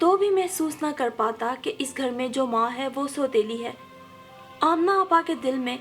تو بھی محسوس نہ کر پاتا کہ اس گھر میں جو ماں ہے وہ سوتیلی ہے۔ آمنہ آپا کے دل میں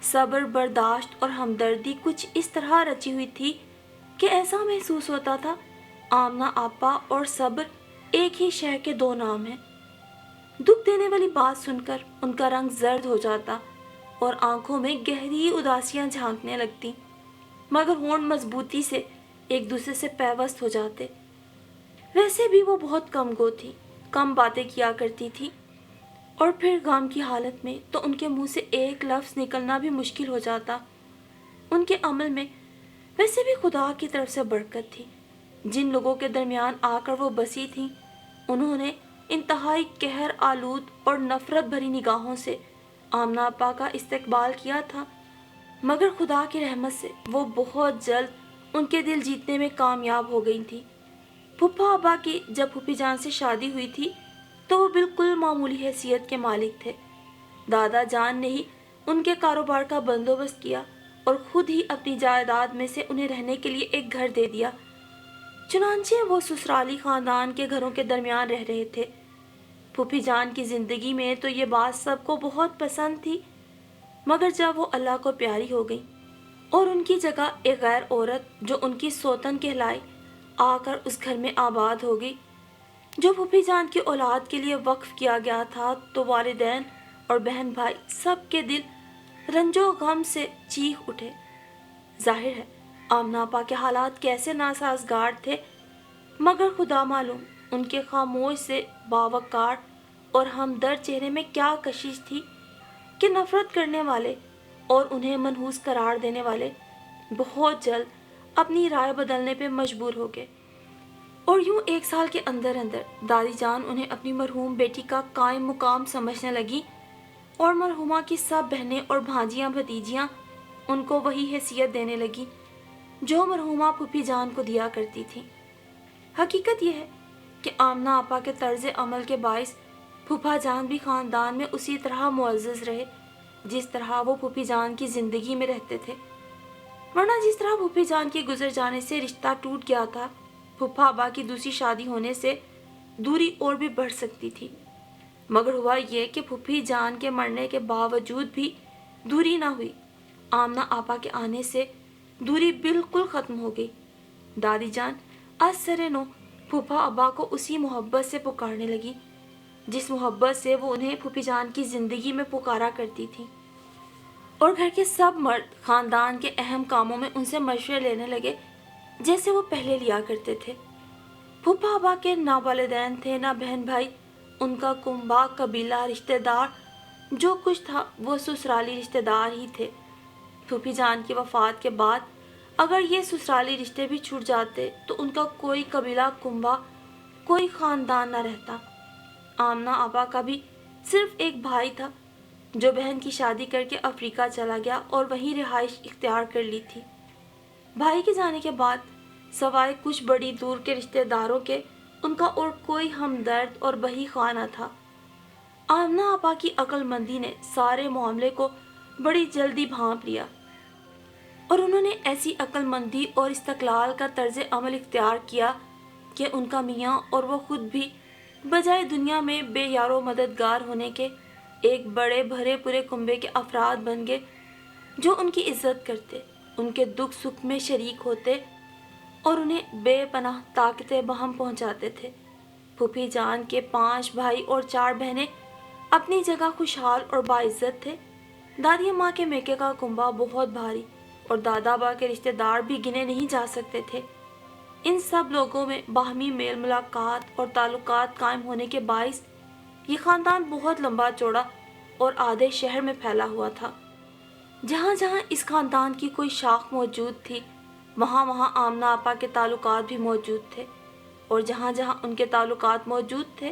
صبر، برداشت اور ہمدردی کچھ اس طرح رچی ہوئی تھی کہ ایسا محسوس ہوتا تھا آمنہ آپا اور صبر ایک ہی شے کے دو نام ہیں۔ دکھ دینے والی بات سن کر ان کا رنگ زرد ہو جاتا اور آنکھوں میں گہری اداسیاں جھانکنے لگتی، مگر ہونٹ مضبوطی سے ایک دوسرے سے پیوست ہو جاتے۔ ویسے بھی وہ بہت کم گو تھی، کم باتیں کیا کرتی تھی، اور پھر غم کی حالت میں تو ان کے منہ سے ایک لفظ نکلنا بھی مشکل ہو جاتا۔ ان کے عمل میں ویسے بھی خدا کی طرف سے برکت تھی۔ جن لوگوں کے درمیان آ کر وہ بسی تھیں، انہوں نے انتہائی قہر آلود اور نفرت بھری نگاہوں سے آمنہ آپا کا استقبال کیا تھا، مگر خدا کی رحمت سے وہ بہت جلد ان کے دل جیتنے میں کامیاب ہو گئی تھی۔ پھپھا ابا کی جب پھوپھی جان سے شادی ہوئی تھی تو وہ بالکل معمولی حیثیت کے مالک تھے۔ دادا جان نے ہی ان کے کاروبار کا بندوبست کیا اور خود ہی اپنی جائیداد میں سے انہیں رہنے کے لیے ایک گھر دے دیا۔ چنانچہ وہ سسرالی خاندان کے گھروں کے درمیان رہ رہے تھے۔ پھوپھی جان کی زندگی میں تو یہ بات سب کو بہت پسند تھی، مگر جب وہ اللہ کو پیاری ہو گئی اور ان کی جگہ ایک غیر عورت جو ان کی سوتن کہلائی آ کر اس گھر میں آباد ہو گئی جو پھوپھی جان کی اولاد کے لیے وقف کیا گیا تھا، تو والدین اور بہن بھائی سب کے دل رنج و غم سے چیخ اٹھے۔ ظاہر ہے آمنہ آپا کے حالات کیسے ناسازگار تھے، مگر خدا معلوم ان کے خاموش سے باوقار اور ہمدرد چہرے میں کیا کشش تھی کہ نفرت کرنے والے اور انہیں منحوس قرار دینے والے بہت جلد اپنی رائے بدلنے پہ مجبور ہو گئے، اور یوں ایک سال کے اندر اندر دادی جان انہیں اپنی مرحوم بیٹی کا قائم مقام سمجھنے لگی، اور مرحومہ کی سب بہنیں اور بھانجیاں بھتیجیاں ان کو وہی حیثیت دینے لگی جو مرحومہ پھوپھی جان کو دیا کرتی تھی۔ حقیقت یہ ہے کہ آمنہ آپا کے طرز عمل کے باعث پھوپھا جان بھی خاندان میں اسی طرح معزز رہے جس طرح وہ پھوپھی جان کی زندگی میں رہتے تھے، ورنہ جس طرح پھوپھی جان کے گزر جانے سے رشتہ ٹوٹ گیا تھا، پھوپھا ابا کی دوسری شادی ہونے سے دوری اور بھی بڑھ سکتی تھی۔ مگر ہوا یہ کہ پھوپھی جان کے مرنے کے باوجود بھی دوری نہ ہوئی۔ آمنہ آپا کے آنے سے دوری بالکل ختم ہو گئی۔ دادی جان از سر نو پھوپھا ابا کو اسی محبت سے پکارنے لگی جس محبت سے وہ انہیں پھوپھی جان کی زندگی میں پکارا کرتی تھی، اور گھر کے سب مرد خاندان کے اہم کاموں میں ان سے مشورے لینے لگے جیسے وہ پہلے لیا کرتے تھے۔ پھوپھا ابا کے نہ والدین تھے نہ بہن بھائی، ان کا کنبہ قبیلہ رشتہ دار جو کچھ تھا وہ سسرالی رشتہ دار ہی تھے۔ پھوپھی جان کی وفات کے بعد اگر یہ سسرالی رشتے بھی چھوٹ جاتے تو ان کا کوئی قبیلہ کنبہ، کوئی خاندان نہ رہتا۔ آمنہ آپا کا بھی صرف ایک بھائی تھا جو بہن کی شادی کر کے افریقہ چلا گیا اور وہیں رہائش اختیار کر لی تھی۔ بھائی کے جانے کے بعد سوائے کچھ بڑی دور کے رشتہ داروں کے ان کا اور کوئی ہمدرد اور بہی خواہ نہ تھا۔ آمنہ آپا کی عقل مندی نے سارے معاملے کو بڑی جلدی بھانپ لیا، اور انہوں نے ایسی عقل مندی اور استقلال کا طرز عمل اختیار کیا کہ ان کا میاں اور وہ خود بھی بجائے دنیا میں بے یار و مددگار ہونے کے ایک بڑے بھرے پورے کنبے کے افراد بن گئے جو ان کی عزت کرتے، ان کے دکھ سکھ میں شریک ہوتے اور انہیں بے پناہ طاقتیں بہم پہنچاتے تھے۔ پھوپھی جان کے 5 بھائی اور 4 بہنیں اپنی جگہ خوشحال اور باعزت تھے۔ دادی اماں کے میکے کا کنبہ بہت بھاری اور دادا با کے رشتہ دار بھی گنے نہیں جا سکتے تھے۔ ان سب لوگوں میں باہمی میل ملاقات اور تعلقات قائم ہونے کے باعث یہ خاندان بہت لمبا چوڑا اور آدھے شہر میں پھیلا ہوا تھا۔ جہاں جہاں اس خاندان کی کوئی شاخ موجود تھی وہاں وہاں آمنہ آپا کے تعلقات بھی موجود تھے، اور جہاں جہاں ان کے تعلقات موجود تھے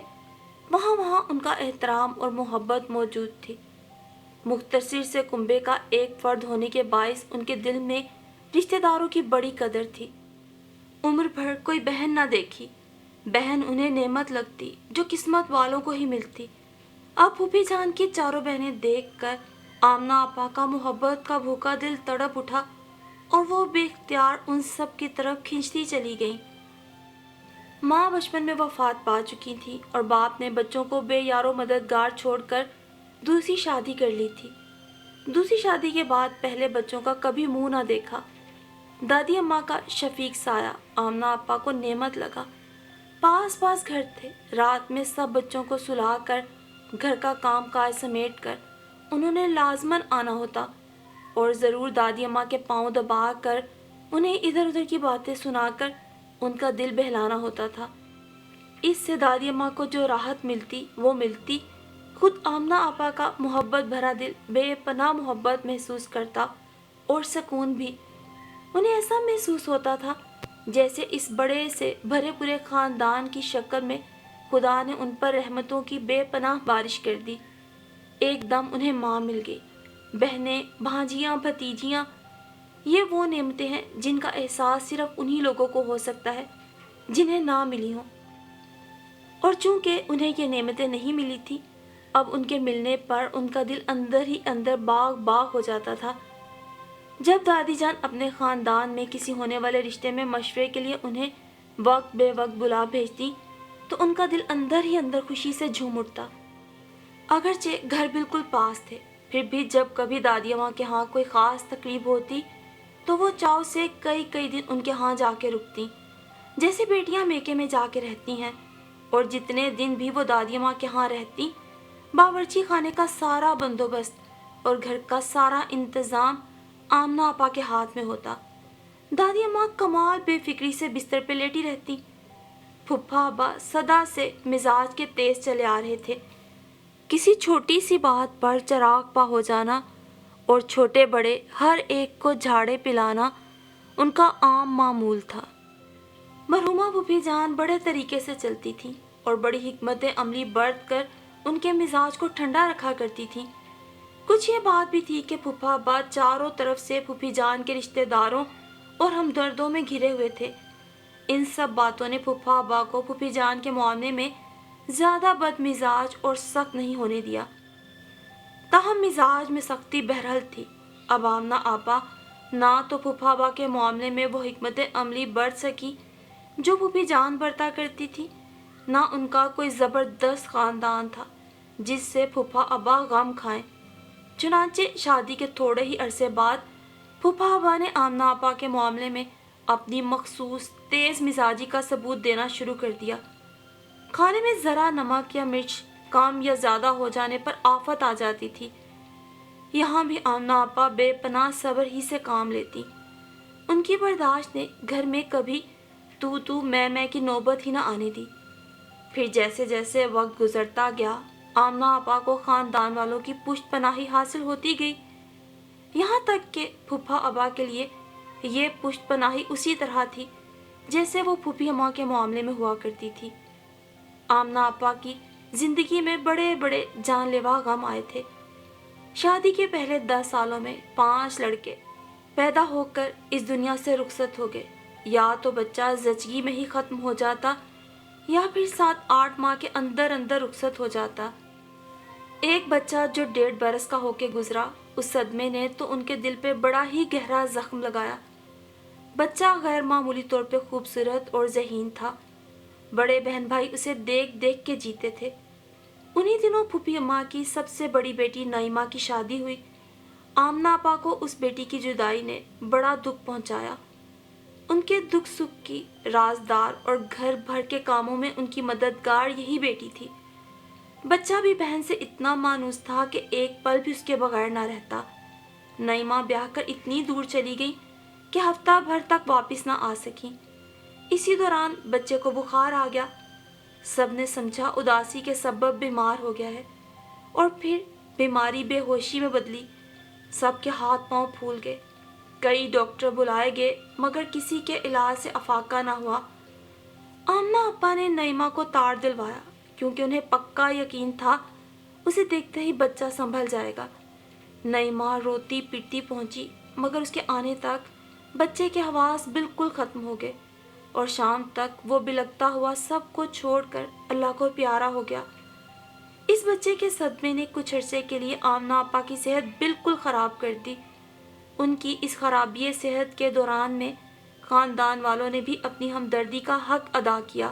وہاں وہاں ان کا احترام اور محبت موجود تھی۔ مختصر سے کنبے کا ایک فرد ہونے کے باعث ان کے دل میں رشتہ داروں کی بڑی قدر تھی۔ عمر بھر کوئی بہن نہ دیکھی، بہن انہیں نعمت لگتی جو قسمت والوں کو ہی ملتی۔ اب پھوپھی جان کی چاروں بہنیں دیکھ کر آمنہ آپا کا محبت کا بھوکا دل تڑپ اٹھا اور وہ بے اختیار ان سب کی طرف کھنچتی چلی گئیں۔ ماں بچپن میں وفات پا چکی تھی اور باپ نے بچوں کو بے یارو مددگار چھوڑ کر دوسری شادی کر لی تھی۔ دوسری شادی کے بعد پہلے بچوں کا کبھی منہ نہ دیکھا۔ دادی اماں کا شفیق سایہ آمنہ آپا کو نعمت لگا۔ پاس پاس گھر تھے، رات میں سب بچوں کو سلا کر گھر کا کام کاج سمیٹ کر انہوں نے لازماً آنا ہوتا اور ضرور دادی اماں کے پاؤں دبا کر انہیں ادھر ادھر کی باتیں سنا کر ان کا دل بہلانا ہوتا تھا۔ اس سے دادی اماں کو جو راحت ملتی وہ ملتی، خود آمنہ آپا کا محبت بھرا دل بے پناہ محبت محسوس کرتا اور سکون بھی۔ انہیں ایسا محسوس ہوتا تھا جیسے اس بڑے سے بھرے پورے خاندان کی شکل میں خدا نے ان پر رحمتوں کی بے پناہ بارش کر دی۔ ایک دم انہیں ماں مل گئی، بہنیں، بھانجیاں، بھتیجیاں۔ یہ وہ نعمتیں ہیں جن کا احساس صرف انہی لوگوں کو ہو سکتا ہے جنہیں نہ ملی ہوں۔ اور چونکہ انہیں یہ نعمتیں نہیں ملی تھی، اب ان کے ملنے پر ان کا دل اندر ہی اندر باغ باغ ہو جاتا تھا۔ جب دادی جان اپنے خاندان میں کسی ہونے والے رشتے میں مشورے کے لیے انہیں وقت بے وقت بلا بھیجتی تو ان کا دل اندر ہی اندر خوشی سے جھوم اٹھتا۔ اگرچہ گھر بالکل پاس تھے، پھر بھی جب کبھی دادی اماں کے ہاں کوئی خاص تقریب ہوتی تو وہ چاؤ سے کئی کئی دن ان کے ہاں جا کے رکتی، جیسے بیٹیاں میکے میں جا کے رہتی ہیں۔ اور جتنے دن بھی وہ دادی اماں کے ہاں رہتی، باورچی خانے کا سارا بندوبست اور گھر کا سارا انتظام آمنہ آپا کے ہاتھ میں ہوتا۔ دادی اماں کمال بے فکری سے بستر پہ لیٹی رہتی۔ پھپھا ابا صدا سے مزاج کے تیز چلے آ رہے تھے۔ کسی چھوٹی سی بات پر چراغ پا ہو جانا اور چھوٹے بڑے ہر ایک کو جھاڑے پلانا ان کا عام معمول تھا۔ مرحومہ پھوپھی جان بڑے طریقے سے چلتی تھی اور بڑی حکمت عملی برت کر ان کے مزاج کو ٹھنڈا رکھا کرتی تھی۔ کچھ یہ بات بھی تھی کہ پھپھا ابا چاروں طرف سے پھوپھی جان کے رشتہ داروں اور ہمدردوں میں گھرے ہوئے تھے۔ ان سب باتوں نے پھپھا ابا کو پھوپھی جان کے معاملے میں زیادہ بد مزاج اور سخت نہیں ہونے دیا۔ تاہم مزاج میں سختی بہرحال تھی۔ اب آمنہ آپا نہ تو پھپھا ابا کے معاملے میں وہ حکمت عملی برت سکی جو پھوپھی جان برتا کرتی تھی، نہ ان کا کوئی زبردست خاندان تھا جس سے پھپھا ابا غم کھائیں۔ چنانچہ شادی کے تھوڑے ہی عرصے بعد پھپھا ابا نے آمنہ آپا کے معاملے میں اپنی مخصوص تیز مزاجی کا ثبوت دینا شروع کر دیا۔ کھانے میں ذرا نمک یا مرچ کم یا زیادہ ہو جانے پر آفت آ جاتی تھی۔ یہاں بھی آمنہ آپا بے پناہ صبر ہی سے کام لیتی۔ ان کی برداشت نے گھر میں کبھی تو میں کی نوبت ہی نہ آنے دی۔ پھر جیسے جیسے وقت گزرتا گیا، آمنہ آپا کو خاندان والوں کی پشت پناہی حاصل ہوتی گئی، یہاں تک کہ پھپھا ابا کے لیے یہ پشت پناہی اسی طرح تھی جیسے وہ پھوپھی اماں کے معاملے میں ہوا کرتی تھی۔ آمنہ آپا کی زندگی میں بڑے بڑے جان لیوا غم آئے تھے۔ شادی کے پہلے 10 سالوں میں 5 لڑکے پیدا ہو کر اس دنیا سے رخصت ہو گئے۔ یا تو بچہ زچگی میں ہی ختم ہو جاتا یا پھر 7-8 ماہ کے اندر اندر رخصت ہو جاتا۔ ایک بچہ جو 1.5 برس کا ہو کے گزرا، اس صدمے نے تو ان کے دل پہ بڑا ہی گہرا زخم لگایا۔ بچہ غیر معمولی طور پہ خوبصورت اور ذہین تھا۔ بڑے بہن بھائی اسے دیکھ دیکھ کے جیتے تھے۔ انہی دنوں پھوپھی اماں کی سب سے بڑی بیٹی نائمہ کی شادی ہوئی۔ آمنہ آپا کو اس بیٹی کی جدائی نے بڑا دکھ پہنچایا۔ ان کے دکھ سکھ کی رازدار اور گھر بھر کے کاموں میں ان کی مددگار یہی بیٹی تھی۔ بچہ بھی بہن سے اتنا مانوس تھا کہ ایک پل بھی اس کے بغیر نہ رہتا۔ نائمہ بیاہ کر اتنی دور چلی گئی کہ ہفتہ بھر تک واپس نہ آ سکی۔ اسی دوران بچے کو بخار آ گیا۔ سب نے سمجھا اداسی کے سبب بیمار ہو گیا ہے، اور پھر بیماری بے ہوشی میں بدلی۔ سب کے ہاتھ پاؤں پھول گئے۔ کئی ڈاکٹر بلائے گئے مگر کسی کے علاج سے افاقہ نہ ہوا۔ آمنہ آپا نے نائمہ کو تار دلوایا کیونکہ انہیں پکا یقین تھا اسے دیکھتے ہی بچہ سنبھل جائے گا۔ نائمہ روتی پیٹتی پہنچی مگر اس کے آنے تک بچے کے حواس بالکل ختم ہو گئے اور شام تک وہ بلکتا ہوا سب کو چھوڑ کر اللہ کو پیارا ہو گیا۔ اس بچے کے صدمے نے کچھ عرصے کے لیے آمنہ آپا کی صحت بالکل خراب کر دی۔ ان کی اس خرابی صحت کے دوران میں خاندان والوں نے بھی اپنی ہمدردی کا حق ادا کیا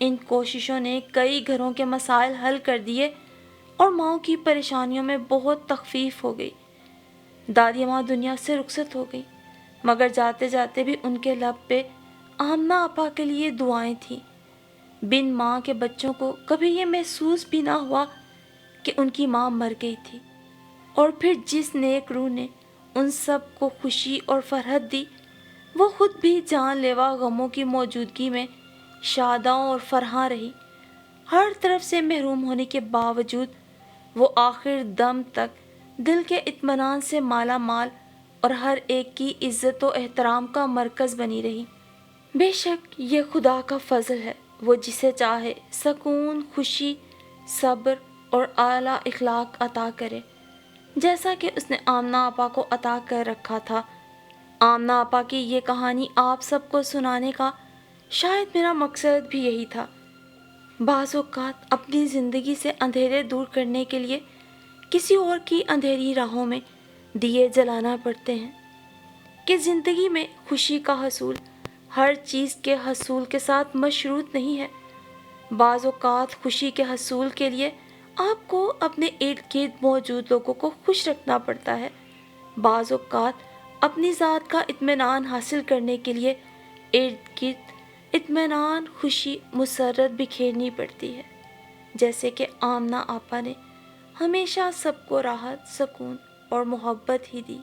ان کوششوں نے کئی گھروں کے مسائل حل کر دیے اور ماؤں کی پریشانیوں میں بہت تخفیف ہو گئی۔ دادی ماں دنیا سے رخصت ہو گئی، مگر جاتے جاتے بھی ان کے لب پہ آمنہ آپا کے لیے دعائیں تھیں۔ بن ماں کے بچوں کو کبھی یہ محسوس بھی نہ ہوا کہ ان کی ماں مر گئی تھی، اور پھر جس نیک روح نے ان سب کو خوشی اور فرحت دی، وہ خود بھی جان لیوا غموں کی موجودگی میں شاداں اور فرحاں رہی۔ ہر طرف سے محروم ہونے کے باوجود وہ آخر دم تک دل کے اطمینان سے مالا مال اور ہر ایک کی عزت و احترام کا مرکز بنی رہی۔ بے شک یہ خدا کا فضل ہے، وہ جسے چاہے سکون، خوشی، صبر اور اعلیٰ اخلاق عطا کرے، جیسا کہ اس نے آمنہ آپا کو عطا کر رکھا تھا۔ آمنہ آپا کی یہ کہانی آپ سب کو سنانے کا شاید میرا مقصد بھی یہی تھا۔ بعض اوقات اپنی زندگی سے اندھیرے دور کرنے کے لیے کسی اور کی اندھیری راہوں میں دیے جلانا پڑتے ہیں، کہ زندگی میں خوشی کا حصول ہر چیز کے حصول کے ساتھ مشروط نہیں ہے۔ بعض اوقات خوشی کے حصول کے لیے آپ کو اپنے ارد گرد موجود لوگوں کو خوش رکھنا پڑتا ہے۔ بعض اوقات اپنی ذات کا اطمینان حاصل کرنے کے لیے ارد گرد اطمینان، خوشی، مسرت بکھیرنی پڑتی ہے، جیسے کہ آمنہ آپا نے ہمیشہ سب کو راحت، سکون اور محبت ہی دی۔